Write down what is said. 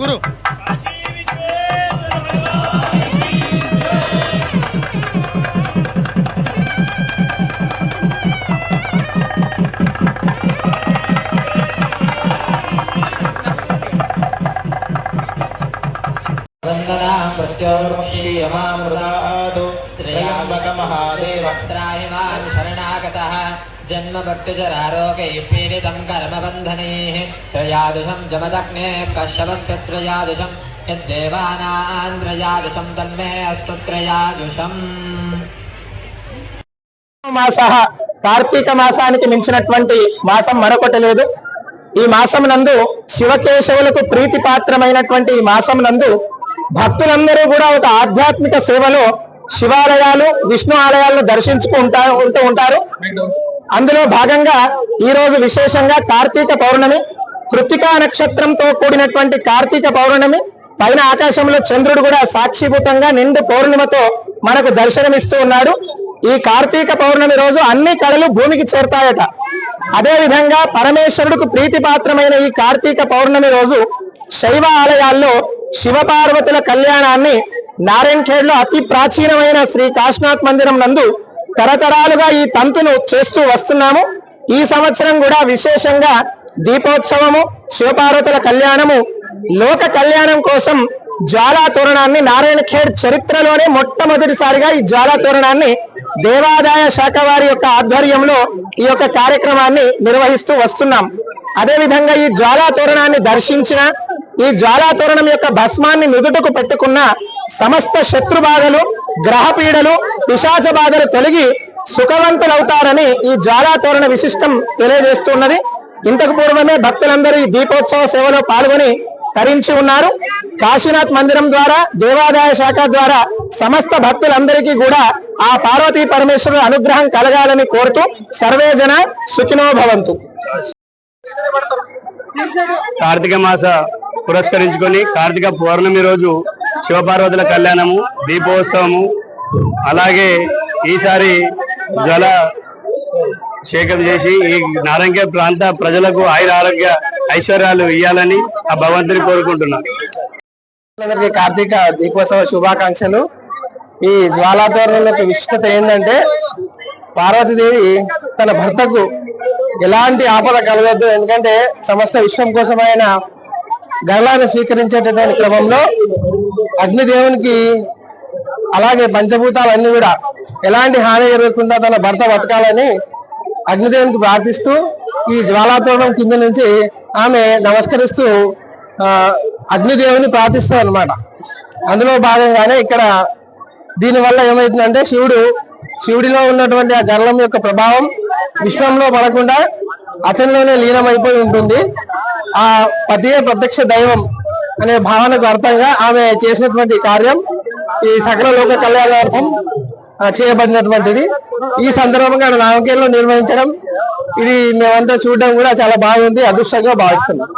గురు जन्म भक्तजरारोगैः पीडितं कर्मबन्धनैः त्रयादशं जमदग्ने कश्यपस्य त्रयादशं यद्देवानां त्रयादशं तन्मे अस्तु त्रयादशम् మాసః కార్తీక మాసానికి మించినటువంటి మాసం మరొకటి లేదు. ఈ మాసం నందు శివకేశవులకు ప్రీతిపాత్రమైనటువంటి ఈ మాసం నందు భక్తులందరూ కూడా ఒక ఆధ్యాత్మిక సేవలో శివాలయాలు విష్ణు ఆలయాలను దర్శించుకుంటూ ఉంటారు. అందులో భాగంగా ఈ రోజు విశేషంగా కార్తీక పౌర్ణమి, కృత్తికా నక్షత్రంతో కూడినటువంటి కార్తీక పౌర్ణమి. పైన ఆకాశంలో చంద్రుడు కూడా సాక్షిభూతంగా నిండు పౌర్ణిమతో మనకు దర్శనమిస్తూ ఉన్నాడు. ఈ కార్తీక పౌర్ణమి రోజు అన్ని కళలు భూమికి చేరుతాయట. అదే విధంగా పరమేశ్వరుడికి ప్రీతిపాత్రమైన ఈ కార్తీక పౌర్ణమి రోజు శైవ ఆలయాల్లో శివపార్వతుల కళ్యాణాన్ని నారాయణఖేడ్లో అతి ప్రాచీనమైన శ్రీ కాశీనాథ్ మందిరం నందు తరతరాలుగా ఈ తంతును చేస్తూ వస్తున్నాము. ఈ సంవత్సరం కూడా విశేషంగా దీపోత్సవము, శివపార్వతుల కళ్యాణము, లోక కళ్యాణం కోసం జ్వాలా తోరణాన్ని నారాయణఖేడ్ చరిత్రలోనే మొట్టమొదటిసారిగా ఈ జ్వాలా తోరణాన్ని దేవాదాయ శాఖ వారి యొక్క ఆధ్వర్యంలో ఈ యొక్క కార్యక్రమాన్ని నిర్వహిస్తూ వస్తున్నాం. అదే విధంగా ఈ జ్వాలా తోరణాన్ని దర్శించిన, ఈ జ్వాలా తోరణం యొక్క భస్మాన్ని నుదుటకు పెట్టుకున్న సమస్త శత్రు బాధలు, గ్రహ పీడలు, పిశాచ బాధలు తొలగి సుఖవంతులవుతారని ఈ జ్వాలా తోరణ విశిష్టం తెలియజేస్తున్నది. ఇంతకు పూర్వమే భక్తులందరూ ఈ దీపోత్సవ సేవలో పాల్గొని తరించి ఉన్నారు. కాశీనాథ్ మందిరం ద్వారా, దేవాదాయ శాఖ ద్వారా సమస్త భక్తులందరికీ కూడా ఆ పార్వతీ పరమేశ్వరుల అనుగ్రహం కలగాలని కోరుతూ సర్వే జన సుఖినో భవంతు. కార్తీక మాస పురస్కరించుకొని కార్తీక పౌర్ణమి రోజు శివపార్వతుల కళ్యాణము, దీపోత్సవము, అలాగే ఈసారి జల శేఖరం చేసి ఈ నారాయణఖేడ్ ప్రాంత ప్రజలకు ఆయుర ఆరోగ్య ఐశ్వర్యాలు ఇవ్వాలని ఆ భగవంతుని కోరుకుంటున్నాను. కార్తీక దీపోత్సవ శుభాకాంక్షలు. ఈ జ్వాలా తోరణం యొక్క విశిష్టత ఏంటంటే, పార్వతీదేవి తన భర్తకు ఎలాంటి ఆపద కలగద్దు, ఎందుకంటే సమస్త విశ్వం కోసం ఆయన గర్లాన్ని స్వీకరించేటటువంటి క్రమంలో అగ్నిదేవునికి అలాగే పంచభూతాలన్నీ కూడా ఎలాంటి హాని జరగకుండా తన భర్త బతకాలని అగ్నిదేవునికి ప్రార్థిస్తూ ఈ జ్వాలాతోరణం కింద నుంచి ఆమె నమస్కరిస్తూ అగ్నిదేవుని ప్రార్థిస్తారు అన్నమాట. అందులో భాగంగానే ఇక్కడ దీనివల్ల ఏమైతుందంటే శివుడిలో ఉన్నటువంటి ఆ గర్లం యొక్క ప్రభావం విశ్వంలో పడకుండా అతనిలోనే లీనమైపోయి ఉంటుంది. ఆ పతియే ప్రత్యక్ష దైవం అనే భావనకు అర్థంగా ఆమె చేసినటువంటి కార్యం ఈ సకల లోక కళ్యాణార్థం చేయబడినటువంటిది. ఈ సందర్భంగా నామకేలో నిర్వహించడం ఇది మేమంతా చూడడం కూడా చాలా బాగుంది, అదృష్టంగా భావిస్తున్నాం.